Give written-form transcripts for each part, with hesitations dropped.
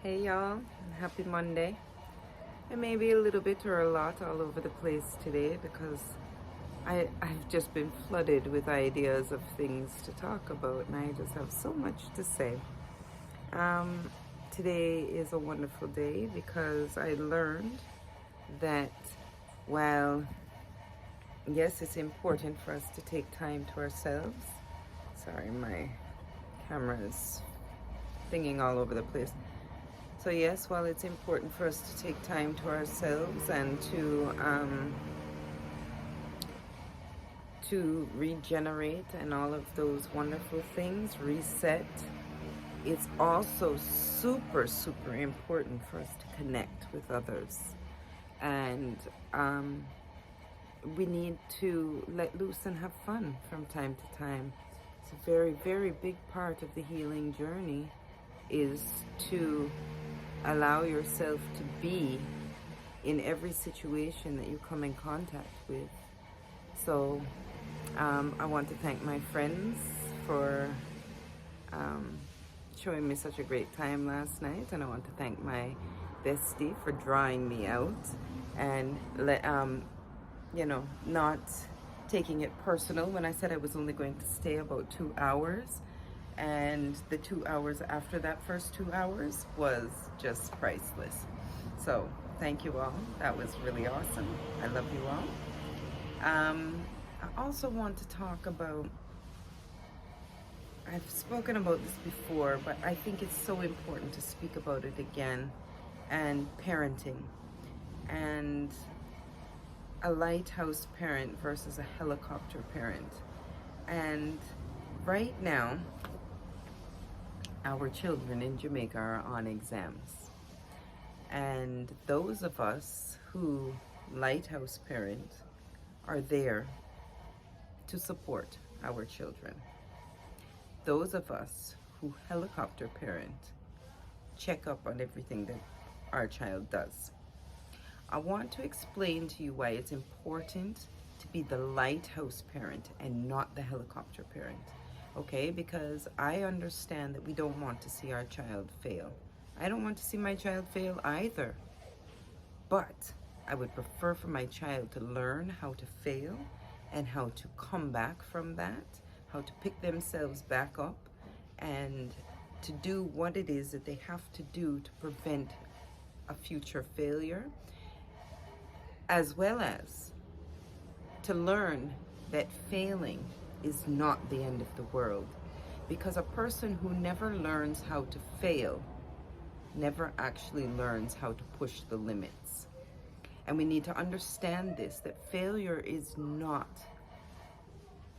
Hey y'all, happy Monday. It may be a little bit or a lot all over the place today because I've just been flooded with ideas of things to talk about and I just have so much to say. Um, Today is a wonderful day because I learned that while yes, it's important for us to take time to ourselves. Sorry, my camera is thinking all over the place. So yes, while it's important for us to take time to ourselves and to regenerate and all of those wonderful things, reset, it's also super important for us to connect with others. And we need to let loose and have fun from time to time. It's a very big part of the healing journey is to allow yourself to be in every situation that you come in contact with. So I want to thank my friends for showing me such a great time last night, and I want to thank my bestie for drawing me out and not taking it personal when I said I was only going to stay about 2 hours. And the 2 hours after that first 2 hours was just priceless. So thank you all. That was really awesome. I love you all. I also want to talk about, I've spoken about this before, but I think it's so important to speak about it again, and parenting. And a lighthouse parent versus a helicopter parent. And right now, our children in Jamaica are on exams. And those of us who lighthouse parent are there to support our children. Those of us who helicopter parent check up on everything that our child does. I want to explain to you why it's important to be the lighthouse parent and not the helicopter parent. Okay, because I understand that we don't want to see our child fail. I don't want to see my child fail either. But I would prefer for my child to learn how to fail and how to come back from that, how to pick themselves back up and to do what it is that they have to do to prevent a future failure, as well as to learn that failing is not the end of the world, because a person who never learns how to fail never actually learns how to push the limits. And we need to understand this, that failure is not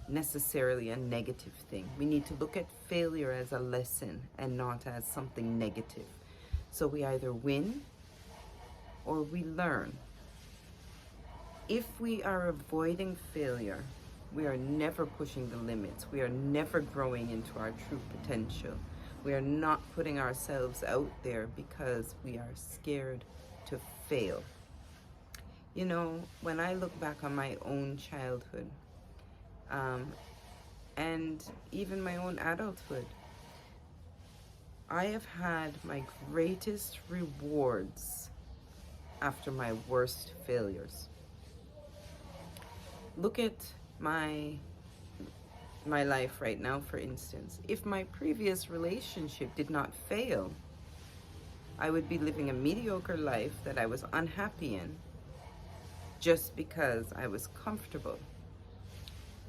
necessarily a negative thing. We need to look at failure as a lesson and not as something negative. So we either win or we learn. If we are avoiding failure, we are never pushing the limits. We are never growing into our true potential. We are not putting ourselves out there because we are scared to fail. You know, when I look back on my own childhood, and even my own adulthood, I have had my greatest rewards after my worst failures. Look at my life right now, for instance. If my previous relationship did not fail, I would be living a mediocre life that I was unhappy in just because I was comfortable.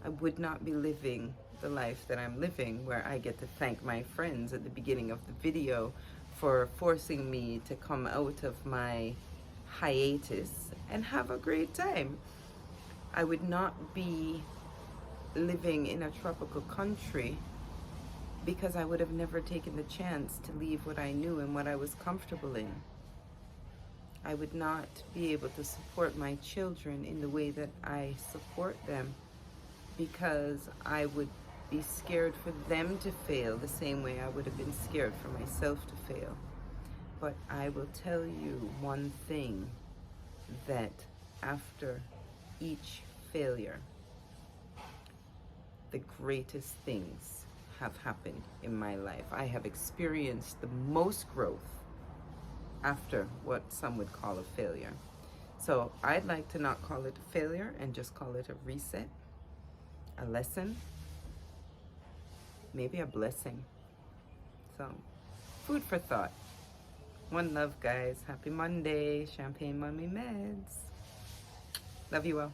I would not be living the life that I'm living, where I get to thank my friends at the beginning of the video for forcing me to come out of my hiatus and have a great time. I would not be living in a tropical country because I would have never taken the chance to leave what I knew and what I was comfortable in. I would not be able to support my children in the way that I support them because I would be scared for them to fail the same way I would have been scared for myself to fail. But I will tell you one thing, that after each failure, the greatest things have happened in my life. I have experienced the most growth after what some would call a failure. So I'd like to not call it a failure and just call it a reset, a lesson, maybe a blessing. So, food for thought. One love, guys. Happy Monday. Champagne Mommy Meds. Love you all.